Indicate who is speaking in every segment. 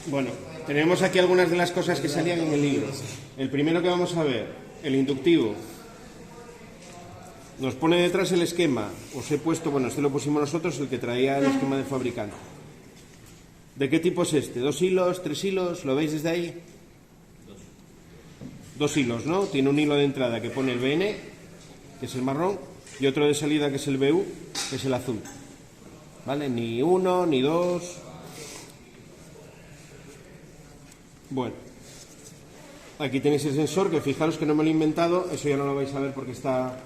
Speaker 1: Bueno, tenemos aquí algunas de las cosas que salían en el libro. El primero que vamos a ver, el inductivo. Nos pone detrás el esquema. Os he puesto, bueno, este lo pusimos nosotros, el que traía el esquema de fabricante. ¿De qué tipo es este? ¿2 hilos? ¿3 hilos? ¿Lo veis desde ahí? 2 hilos, ¿no? Tiene un hilo de entrada que pone el BN, que es el marrón, y otro de salida que es el BU, que es el azul. ¿Vale? Ni uno, ni dos. Bueno, aquí tenéis el sensor, que fijaros que no me lo he inventado, eso ya no lo vais a ver porque está...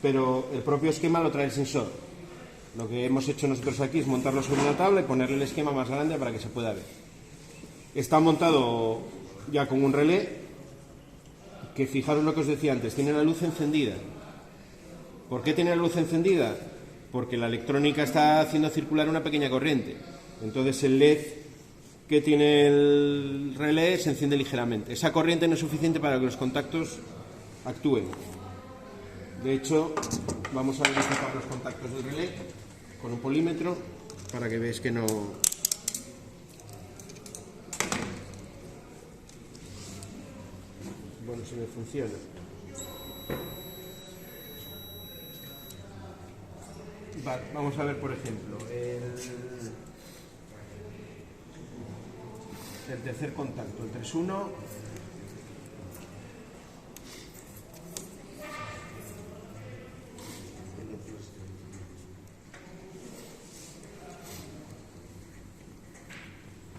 Speaker 1: Pero el propio esquema lo trae el sensor. Lo que hemos hecho nosotros aquí es montarlo sobre una tabla y ponerle el esquema más grande para que se pueda ver. Está montado ya con un relé, que fijaros lo que os decía antes, tiene la luz encendida. ¿Por qué tiene la luz encendida? Porque la electrónica está haciendo circular una pequeña corriente. Entonces el LED que tiene el relé se enciende ligeramente. Esa corriente no es suficiente para que los contactos actúen. De hecho, vamos a verificar los contactos del relé con un polímetro para que veáis que no... Bueno, si me funciona. Vale, vamos a ver, por ejemplo, el tercer contacto, el 3-1.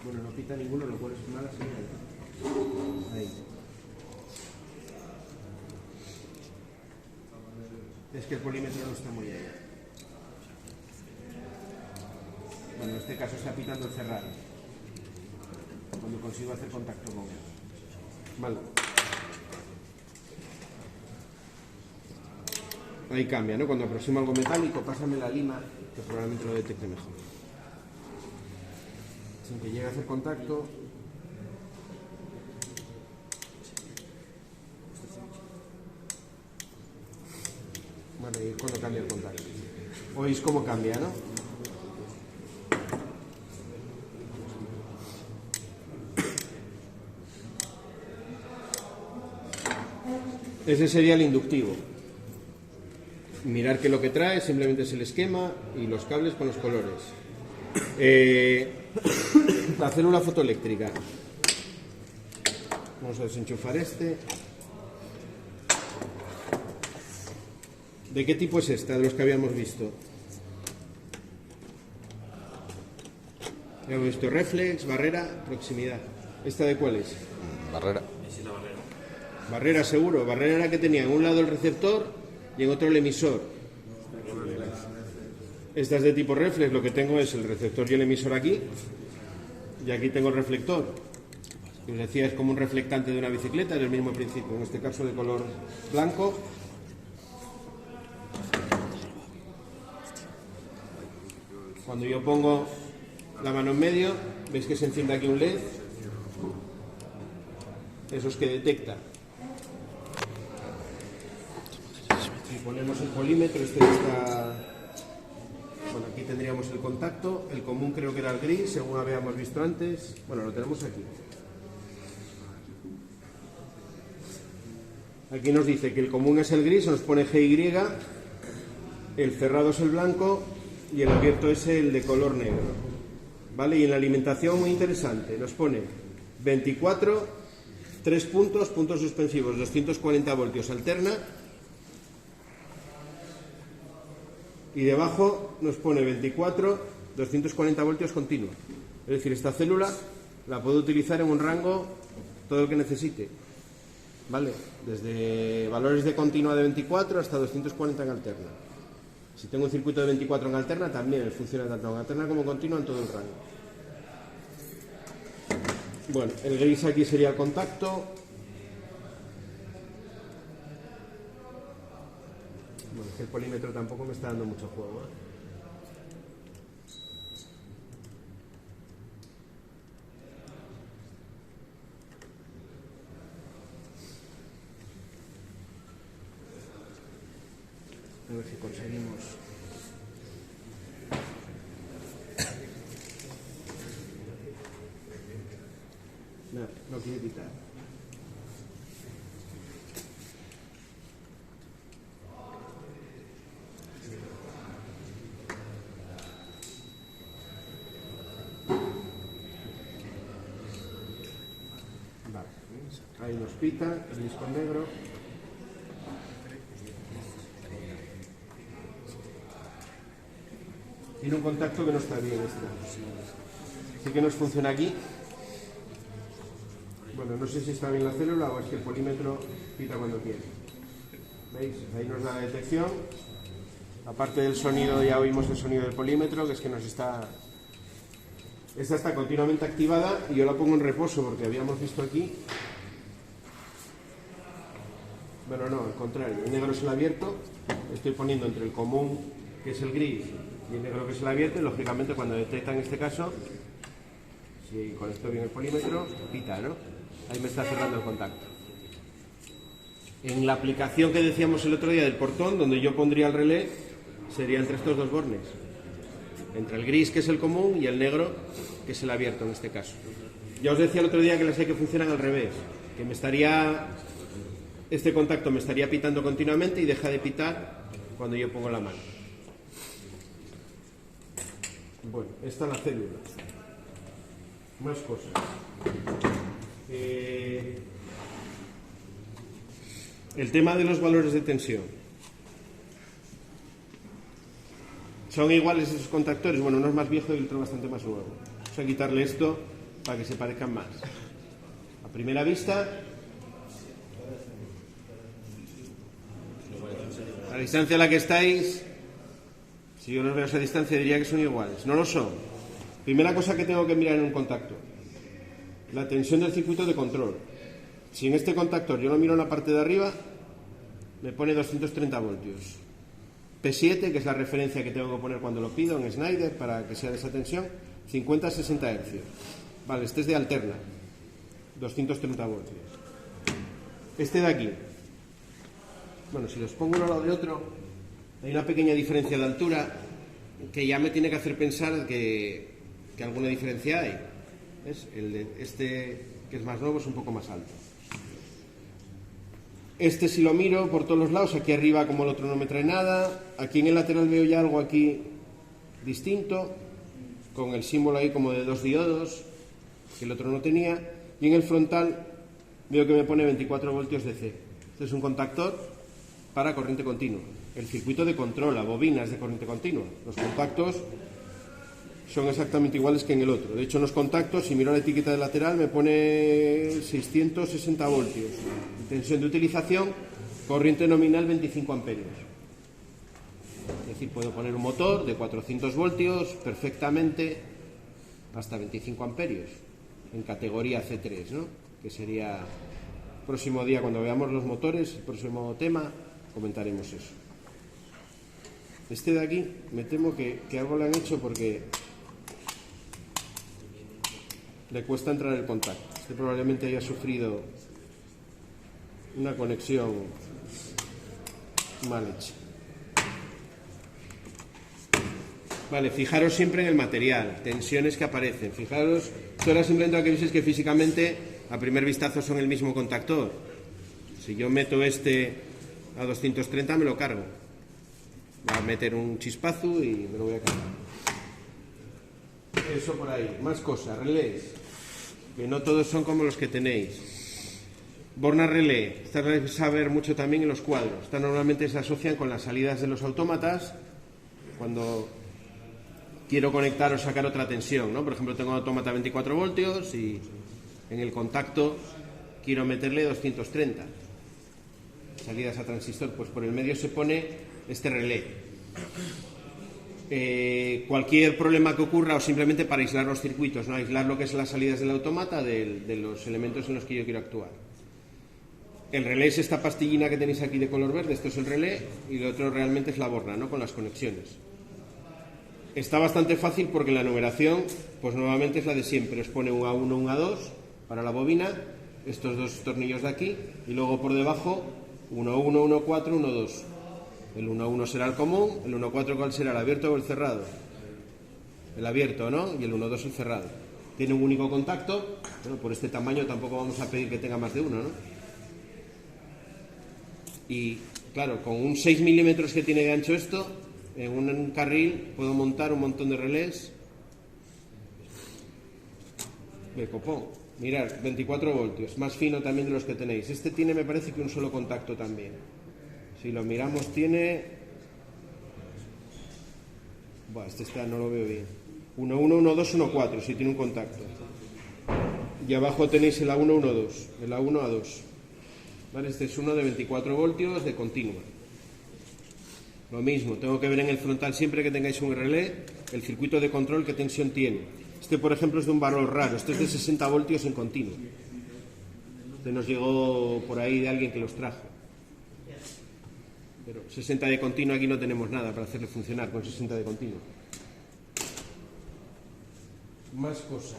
Speaker 1: Bueno, no pita ninguno, lo cual es mala señal. Ahí. Es que el polímetro no está muy allá. Bueno, en este caso está pitando el cerrado, cuando consigo hacer contacto con él. Vale. Ahí cambia, ¿no? Cuando aproximo algo metálico, pásame la lima, que probablemente lo detecte mejor. Sin que llegue a hacer contacto. Bueno, y cuando cambia el contacto. Oís cómo cambia, ¿no? Ese sería el inductivo. Mirar que lo que trae simplemente es el esquema y los cables con los colores. La célula fotoeléctrica. Vamos a desenchufar este. ¿De qué tipo es esta de los que habíamos visto? Habíamos visto reflex, barrera, proximidad. ¿Esta de cuál es?
Speaker 2: Barrera.
Speaker 1: Barrera seguro. Barrera era que tenía en un lado el receptor y en otro el emisor. Esta es de tipo reflex. Lo que tengo es el receptor y el emisor aquí. Y aquí tengo el reflector. Os decía, es como un reflectante de una bicicleta, del mismo principio. En este caso de color blanco. Cuando yo pongo la mano en medio, veis que se enciende aquí un LED. Eso es que detecta. Si ponemos el polímetro, este está... Bueno, aquí tendríamos el contacto. El común creo que era el gris, según habíamos visto antes. Bueno, lo tenemos aquí. Aquí nos dice que el común es el gris, nos pone GY, el cerrado es el blanco y el abierto es el de color negro. ¿Vale? Y en la alimentación, muy interesante, nos pone 24, 3 puntos, puntos suspensivos, 240 voltios alterna. Y debajo nos pone 24, 240 voltios continua. Es decir, esta célula la puedo utilizar en un rango todo el que necesite. ¿Vale? Desde valores de continua de 24 hasta 240 en alterna. Si tengo un circuito de 24 en alterna, también funciona tanto en alterna como continua en todo el rango. Bueno, el gris aquí sería el contacto. Bueno, es que el polímetro tampoco me está dando mucho juego, ¿eh? A ver si conseguimos. lo quiere pitar. Vale, ahí nos pita el disco negro. Tiene un contacto que no está bien sí que nos funciona aquí. Bueno, no sé si está bien la célula o es que el polímetro pita cuando quiere. ¿Veis? Ahí nos da la detección. Aparte del sonido, ya oímos el sonido del polímetro, que es que nos está... Esta está continuamente activada y yo la pongo en reposo porque habíamos visto aquí... Bueno, no, al contrario. El negro es el abierto. Estoy poniendo entre el común, que es el gris, y el negro, que es el abierto, y lógicamente cuando detecta en este caso, si conecto bien el polímetro, pita, ¿no? Ahí me está cerrando el contacto. En la aplicación que decíamos el otro día del portón, donde yo pondría el relé, sería entre estos dos bornes. Entre el gris, que es el común, y el negro, que es el abierto en este caso. Ya os decía el otro día que las hay que funcionan al revés, que este contacto me estaría pitando continuamente y deja de pitar cuando yo pongo la mano. Bueno, esta es la célula. Más cosas. El tema de los valores de tensión. ¿Son iguales esos contactores? Bueno, uno es más viejo y el otro bastante más nuevo. Vamos a quitarle esto para que se parezcan más. A primera vista, a la distancia a la que estáis, si yo los veo a esa distancia diría que son iguales. No lo son. Primera cosa que tengo que mirar en un contactor: la tensión del circuito de control. Si en este contactor yo lo miro en la parte de arriba, me pone 230 voltios. P7, que es la referencia que tengo que poner cuando lo pido en Schneider para que sea de esa tensión, 50-60 hercios. Vale, este es de alterna, 230 voltios. Este de aquí, bueno, si los pongo uno al lado de otro, hay una pequeña diferencia de altura que ya me tiene que hacer pensar que alguna diferencia hay. ¿Ves? El de este, que es más nuevo, es un poco más alto. Este, si lo miro por todos los lados, aquí arriba como el otro no me trae nada, aquí en el lateral veo ya algo aquí distinto, con el símbolo ahí como de 2 diodos, que el otro no tenía, y en el frontal veo que me pone 24 voltios DC. Este es un contactor para corriente continua. El circuito de control, la bobina es de corriente continua. Los contactos son exactamente iguales que en el otro. De hecho, en los contactos, si miro la etiqueta del lateral, me pone 660 voltios. Tensión de utilización, corriente nominal 25 amperios. Es decir, puedo poner un motor de 400 voltios perfectamente hasta 25 amperios, en categoría C3, ¿no? Que sería el próximo día, cuando veamos los motores, el próximo tema, comentaremos eso. Este de aquí, me temo que algo le han hecho porque le cuesta entrar el contacto. Este probablemente haya sufrido una conexión mal hecha. Vale, fijaros siempre en el material, tensiones que aparecen. Fijaros, esto era simplemente para que veáis que físicamente a primer vistazo son el mismo contactor. Si yo meto este a 230 me lo cargo. Va a meter un chispazo y me lo voy a cargar. Eso por ahí. Más cosas, relés, que no todos son como los que tenéis. Borna relé, esta vais a ver mucho también en los cuadros. Esta normalmente se asocian con las salidas de los autómatas cuando quiero conectar o sacar otra tensión, ¿no? Por ejemplo, tengo un autómata 24 voltios y en el contacto quiero meterle 230. Salidas a transistor, pues por el medio se pone este relé. Cualquier problema que ocurra, o simplemente para aislar los circuitos, ¿no? Aislar lo que es las salidas del autómata de los elementos en los que yo quiero actuar. El relé es esta pastillina que tenéis aquí de color verde, esto es el relé, y lo otro realmente es la borna, ¿no? Con las conexiones. Está bastante fácil porque la numeración, pues nuevamente es la de siempre. Os pone un A1, un A2 para la bobina, estos dos tornillos de aquí, y luego por debajo 1.1, 1.4, 1.2. El 1.1 será el común, el 1.4 ¿cuál será? ¿El abierto o el cerrado? El abierto, ¿no? Y el 1.2 el cerrado. tiene un único contacto. Bueno, por este tamaño tampoco vamos a pedir que tenga más de uno, ¿no? Y claro, con un 6 milímetros que tiene de ancho esto, en un carril puedo montar un montón de relés de copón. Mirad, 24 voltios, más fino también de los que tenéis. Este tiene, me parece, que un solo contacto también. Si lo miramos, tiene... Buah, este no lo veo bien. 1, 1, 1, 2, 1, 4, si tiene un contacto. Y abajo tenéis el A1, 1, 2, el A1, A2. ¿Vale? Este es uno de 24 voltios de continua. Lo mismo, tengo que ver en el frontal siempre que tengáis un relé el circuito de control qué tensión tiene. Este, por ejemplo, es de un valor raro, este es de 60 voltios en continuo. Este nos llegó por ahí de alguien que los trajo. Pero 60 de continuo aquí no tenemos nada para hacerle funcionar con 60 de continuo. Más cosas.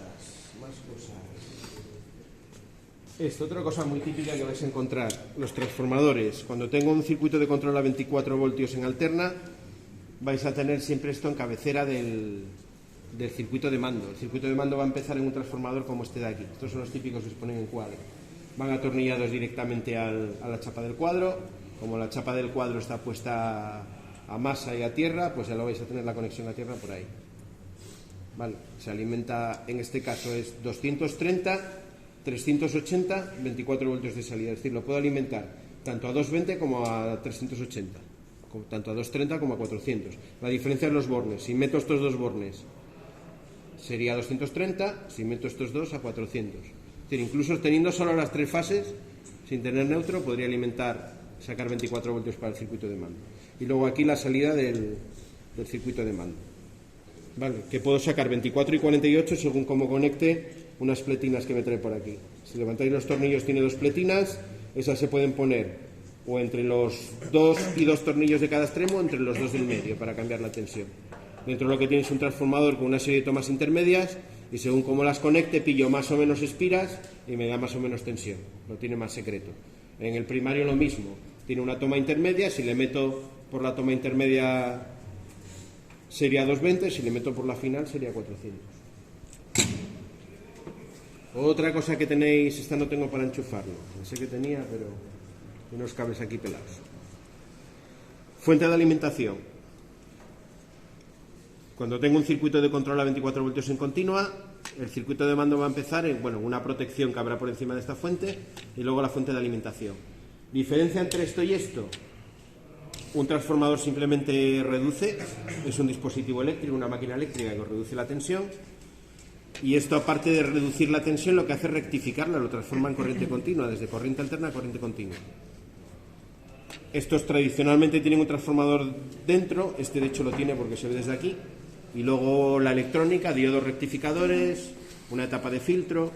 Speaker 1: Esto, otra cosa muy típica que vais a encontrar, los transformadores. Cuando tengo un circuito de control a 24 voltios en alterna, vais a tener siempre esto en cabecera del circuito de mando. El circuito de mando va a empezar en un transformador como este de aquí. Estos son los típicos que se ponen en cuadro. Van atornillados directamente a la chapa del cuadro. Como la chapa del cuadro está puesta a masa y a tierra, pues ya lo vais a tener la conexión a tierra por ahí. Vale, se alimenta, en este caso es 230, 380, 24 voltios de salida. Es decir, lo puedo alimentar tanto a 220 como a 380, tanto a 230 como a 400. La diferencia es los bornes. Si meto estos dos bornes sería 230, si meto estos dos a 400. Es decir, incluso teniendo solo las tres fases, sin tener neutro, podría sacar 24 voltios para el circuito de mando. Y luego aquí la salida del circuito de mando. Vale, que puedo sacar 24 y 48 según cómo conecte unas pletinas que me trae por aquí. Si levantáis los tornillos tiene dos pletinas, esas se pueden poner o entre los 2 y 2 tornillos de cada extremo o entre los 2 del medio para cambiar la tensión. Dentro de lo que tienes un transformador con una serie de tomas intermedias y según cómo las conecte pillo más o menos espiras y me da más o menos tensión, no tiene más secreto. En el primario lo mismo, tiene una toma intermedia, si le meto por la toma intermedia sería 220, si le meto por la final sería 400. Otra cosa que tenéis, esta no tengo para enchufarlo, pensé que tenía, pero unos cables aquí pelados. Fuente de alimentación. Cuando tengo un circuito de control a 24 voltios en continua, el circuito de mando va a empezar en una protección que habrá por encima de esta fuente y luego la fuente de alimentación. ¿Diferencia entre esto y esto? Un transformador simplemente reduce, es un dispositivo eléctrico, una máquina eléctrica que reduce la tensión. Y esto, aparte de reducir la tensión, lo que hace es rectificarla, lo transforma en corriente continua, desde corriente alterna a corriente continua. Estos tradicionalmente tienen un transformador dentro, este de hecho lo tiene porque se ve desde aquí, y luego la electrónica, diodos rectificadores, una etapa de filtro,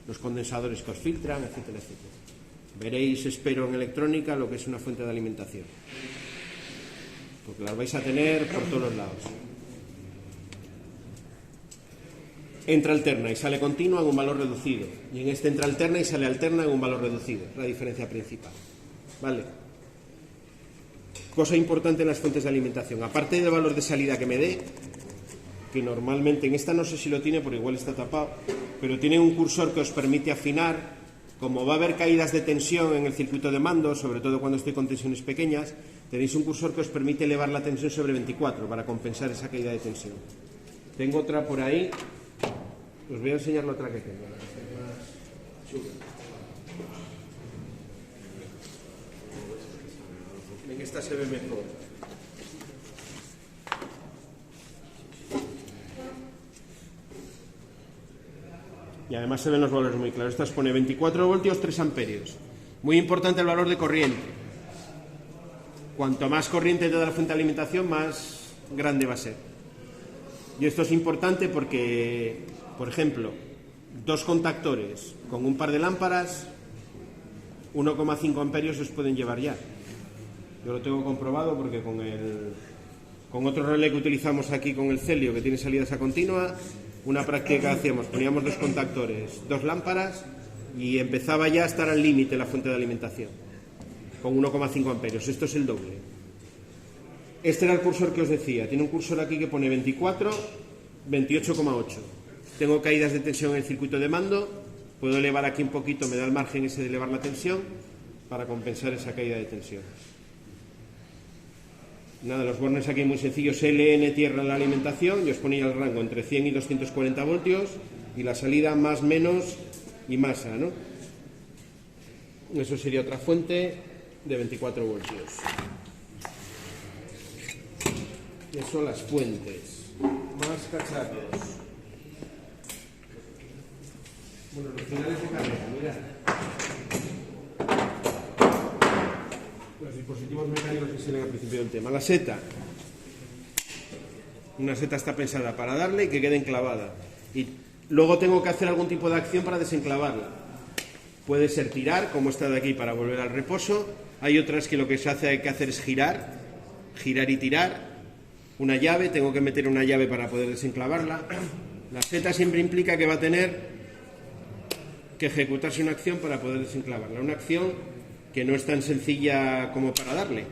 Speaker 1: los condensadores que os filtran, etcétera, etcétera. Veréis, espero, en electrónica lo que es una fuente de alimentación, porque las vais a tener por todos los lados. Entra alterna y sale continua en un valor reducido, y en este entra alterna y sale alterna en un valor reducido, la diferencia principal. ¿Vale? Cosa importante en las fuentes de alimentación, aparte del valor de salida que me dé, que normalmente en esta no sé si lo tiene porque igual está tapado, pero tiene un cursor que os permite afinar. Como va a haber caídas de tensión en el circuito de mando, sobre todo cuando estoy con tensiones pequeñas, tenéis un cursor que os permite elevar la tensión sobre 24 para compensar esa caída de tensión. Tengo otra por ahí. Os voy a enseñar la otra que tengo. En esta se ve mejor. Y además se ven los valores muy claros. Esta pone 24 voltios, 3 amperios. Muy importante el valor de corriente. Cuanto más corriente te da la fuente de alimentación, más grande va a ser. Y esto es importante porque, por ejemplo, 2 contactores con un par de lámparas, 1,5 amperios os pueden llevar ya. Yo lo tengo comprobado porque con otro relé que utilizamos aquí con el Celio, que tiene salidas a continua, una práctica que hacíamos, poníamos 2 contactores, 2 lámparas y empezaba ya a estar al límite la fuente de alimentación, con 1,5 amperios. Esto es el doble. Este era el cursor que os decía. Tiene un cursor aquí que pone 24, 28,8. Tengo caídas de tensión en el circuito de mando, puedo elevar aquí un poquito, me da el margen ese de elevar la tensión para compensar esa caída de tensión. Nada, los bornes aquí muy sencillos, LN tierra en la alimentación, yo os ponía el rango entre 100 y 240 voltios y la salida más, menos y masa, ¿no? Eso sería otra fuente de 24 voltios. Eso son las fuentes. Más cacharros. Bueno, los finales de carrera, mirad. Los dispositivos mecánicos que se ven al principio del tema. La seta. Una seta está pensada para darle y que quede enclavada. Y luego tengo que hacer algún tipo de acción para desenclavarla. Puede ser tirar, como esta de aquí, para volver al reposo. Hay otras que lo que se hace hay que hacer es girar y tirar. Una llave, tengo que meter una llave para poder desenclavarla. La seta siempre implica que va a tener que ejecutarse una acción para poder desenclavarla. Una acción que no es tan sencilla como para darle.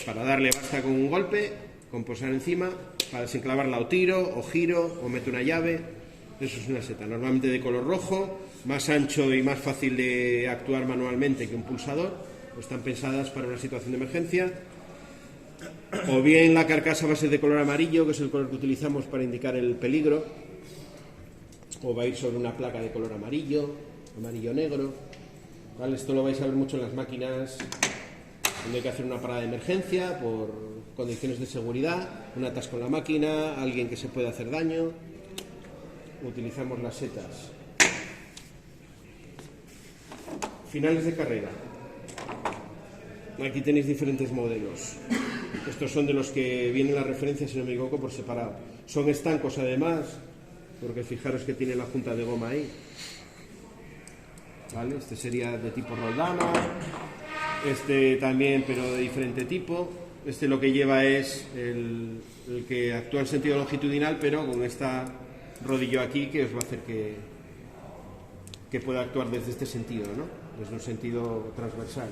Speaker 1: Para darle basta con un golpe, con posar encima. Para desenclavarla o tiro, o giro, o meto una llave. Eso es una seta, normalmente de color rojo, más ancho y más fácil de actuar manualmente que un pulsador. Están pensadas para una situación de emergencia. O bien la carcasa va a ser de color amarillo, que es el color que utilizamos para indicar el peligro. O va a ir sobre una placa de color amarillo, amarillo-negro. ¿Vale? Esto lo vais a ver mucho en las máquinas donde hay que hacer una parada de emergencia por condiciones de seguridad, un atasco en la máquina, alguien que se puede hacer daño. Utilizamos las setas. Finales de carrera. Aquí tenéis diferentes modelos. Estos son de los que vienen las referencias, si no me equivoco, por separado. Son estancos además, porque fijaros que tiene la junta de goma ahí. ¿Vale? Este sería de tipo Roldana. Este también, pero de diferente tipo. Este lo que lleva es el que actúa en sentido longitudinal, pero con esta rodillo aquí que os va a hacer que pueda actuar desde este sentido, ¿no? Desde un sentido transversal.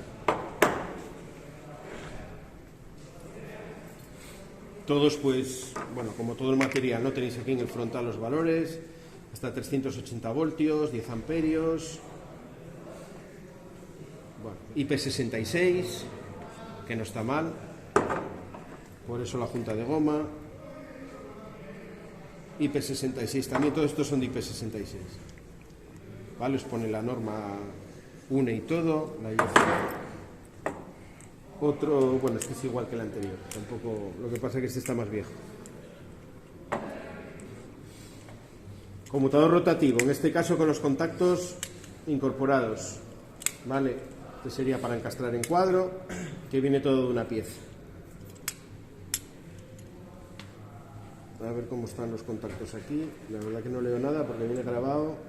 Speaker 1: Todos, pues, bueno, como todo el material, ¿no? Tenéis aquí en el frontal los valores, hasta 380 voltios, 10 amperios, bueno, IP66, que no está mal, por eso la junta de goma, IP66 también, todos estos son de IP66, ¿vale? Os pone la norma UNE y todo, la IEC. Otro, bueno, este es igual que el anterior, tampoco, lo que pasa es que este está más viejo. Conmutador rotativo, en este caso con los contactos incorporados, ¿vale? Este sería para encastrar en cuadro, que viene todo de una pieza. A ver cómo están los contactos aquí, la verdad que no leo nada porque viene grabado.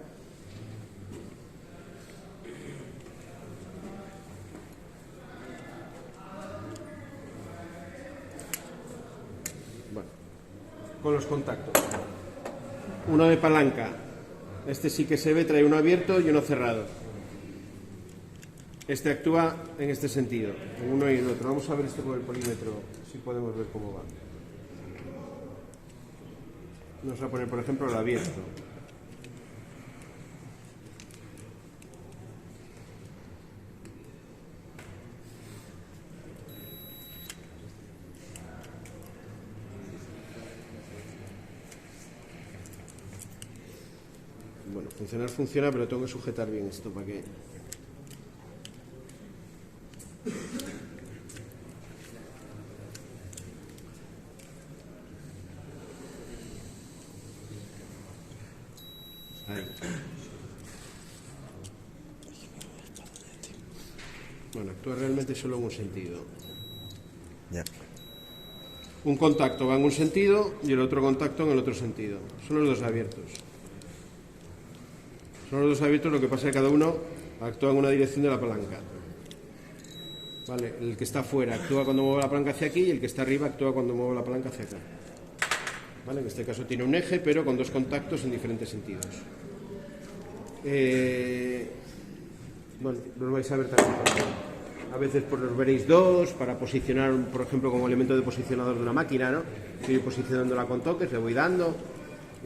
Speaker 1: Con los contactos. Uno de palanca. Este sí que se ve, trae uno abierto y uno cerrado. Este actúa en este sentido, en uno y en otro. Vamos a ver esto con el polímetro, si podemos ver cómo va. Vamos a poner, por ejemplo, el abierto. Bueno, funcionar funciona, pero tengo que sujetar bien esto para que... Ahí. Bueno, actúa realmente solo en un sentido.
Speaker 2: Ya.
Speaker 1: Un contacto va en un sentido y el otro contacto en el otro sentido. Son los dos abiertos. Son los dos abiertos, lo que pasa es que cada uno actúa en una dirección de la palanca. Vale, el que está fuera actúa cuando muevo la palanca hacia aquí y el que está arriba actúa cuando muevo la palanca hacia acá. Vale, en este caso tiene un eje, pero con dos contactos en diferentes sentidos. Bueno, los vais a ver también. A veces pues los veréis dos para posicionar, por ejemplo, como elemento de posicionador de una máquina, ¿no? Estoy posicionándola con toques, le voy dando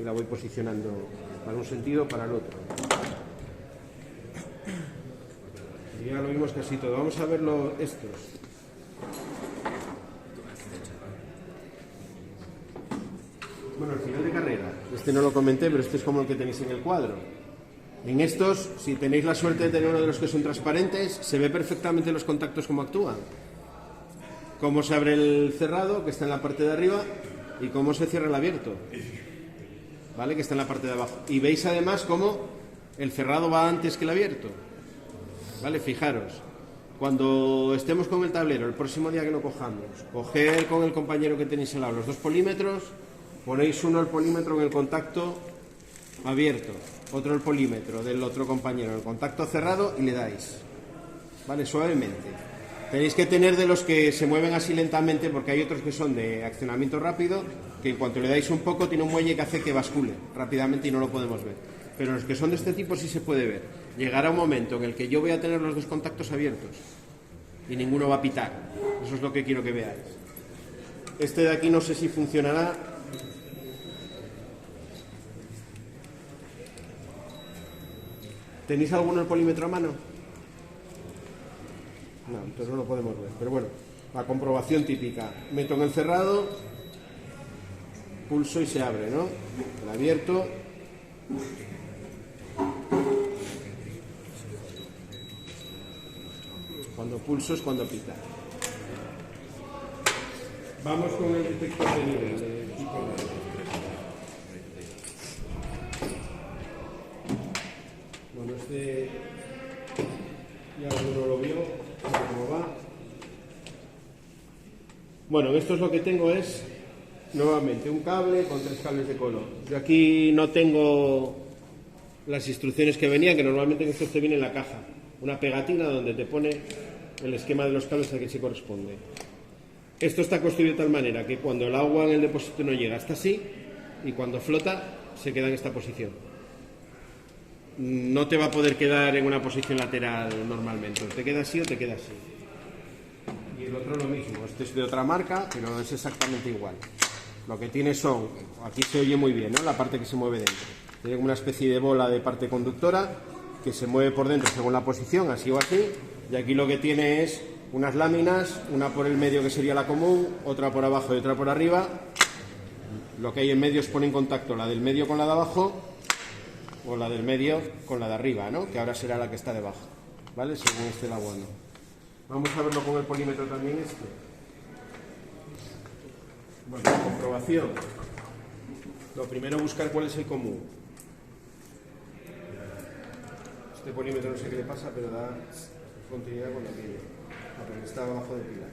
Speaker 1: y la voy posicionando para un sentido o para el otro. Y ya lo vimos casi todo. Vamos a verlo estos. Bueno, el final de carrera. Este no lo comenté, pero este es como el que tenéis en el cuadro. En estos, si tenéis la suerte de tener uno de los que son transparentes, se ve perfectamente los contactos cómo actúan. Cómo se abre el cerrado, que está en la parte de arriba, y cómo se cierra el abierto, ¿vale? Que está en la parte de abajo. Y veis además cómo el cerrado va antes que el abierto, ¿vale? Fijaros, cuando estemos con el tablero, el próximo día que lo cojamos, coged con el compañero que tenéis al lado los dos polímetros, ponéis uno el polímetro en el contacto abierto, otro el polímetro del otro compañero en el contacto cerrado y le dais, ¿vale? Suavemente. Tenéis que tener de los que se mueven así lentamente, porque hay otros que son de accionamiento rápido, que en cuanto le dais un poco tiene un muelle que hace que bascule rápidamente y no lo podemos ver. Pero los que son de este tipo sí se puede ver. Llegará un momento en el que yo voy a tener los dos contactos abiertos y ninguno va a pitar. Eso es lo que quiero que veáis. Este de aquí no sé si funcionará. ¿Tenéis alguno el polímetro a mano? No, entonces no lo podemos ver. Pero bueno, la comprobación típica. Meto en el cerrado, pulso y se abre, ¿no? El abierto. Cuando pulso es cuando pita. Vamos con el detector de nivel de tipo. Bueno, este ya uno lo vio, cómo va. Bueno, esto es lo que tengo, es nuevamente un cable con 3 cables de color. Yo aquí no tengo las instrucciones que venían, que normalmente en esto te viene en la caja, una pegatina donde te pone el esquema de los cables al que se corresponde. Esto está construido de tal manera que cuando el agua en el depósito no llega está así y cuando flota se queda en esta posición. No te va a poder quedar en una posición lateral normalmente, o te queda así o te queda así. Y el otro lo mismo, este es de otra marca, pero es exactamente igual. Lo que tiene son, aquí se oye muy bien, ¿no? La parte que se mueve dentro. Tiene una especie de bola de parte conductora que se mueve por dentro según la posición, así o así. Y aquí lo que tiene es unas láminas, una por el medio que sería la común, otra por abajo y otra por arriba. Lo que hay en medio es pone en contacto la del medio con la de abajo o la del medio con la de arriba, ¿no? Que ahora será la que está debajo, ¿vale? Según esté el agua, ¿no? Vamos a verlo con el polímetro también este. Bueno, comprobación. Lo primero buscar cuál es el común. Este polímetro no sé qué le pasa, pero da continuidad con aquello. Porque está abajo de pila.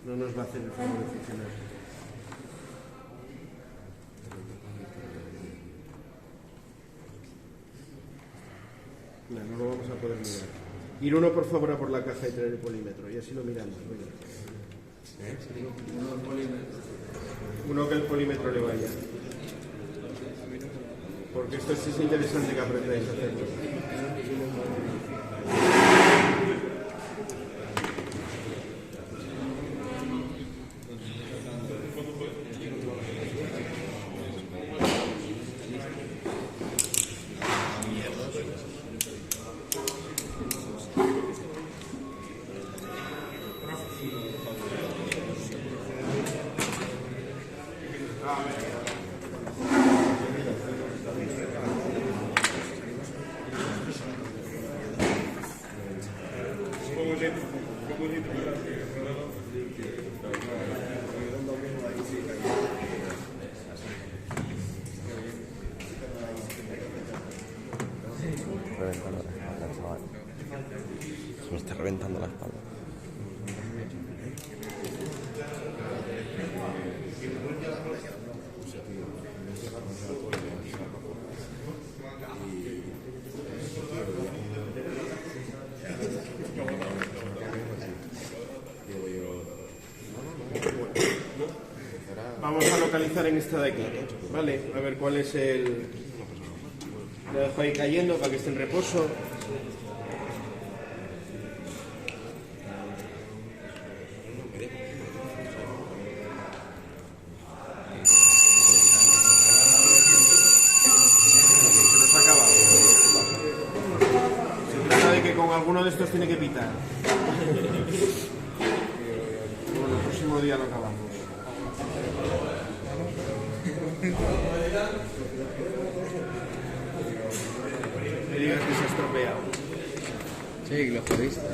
Speaker 1: No nos va a hacer el favor de funcionar. No lo vamos a poder mirar. Ir uno por favor a por la caja y traer el polímetro y así lo miramos. Uno que el polímetro le vaya. Porque esto sí es interesante que aprendáis a hacerlo.
Speaker 2: Se me está reventando la espalda.
Speaker 1: Vamos a localizar en esta de aquí, ¿vale? A ver cuál es el... Lo dejo ahí cayendo para que esté en reposo. alguno de estos tiene que pitar. Bueno, el próximo día lo acabamos. Me digas que se ha estropeado.
Speaker 3: Sí, lo jodiste.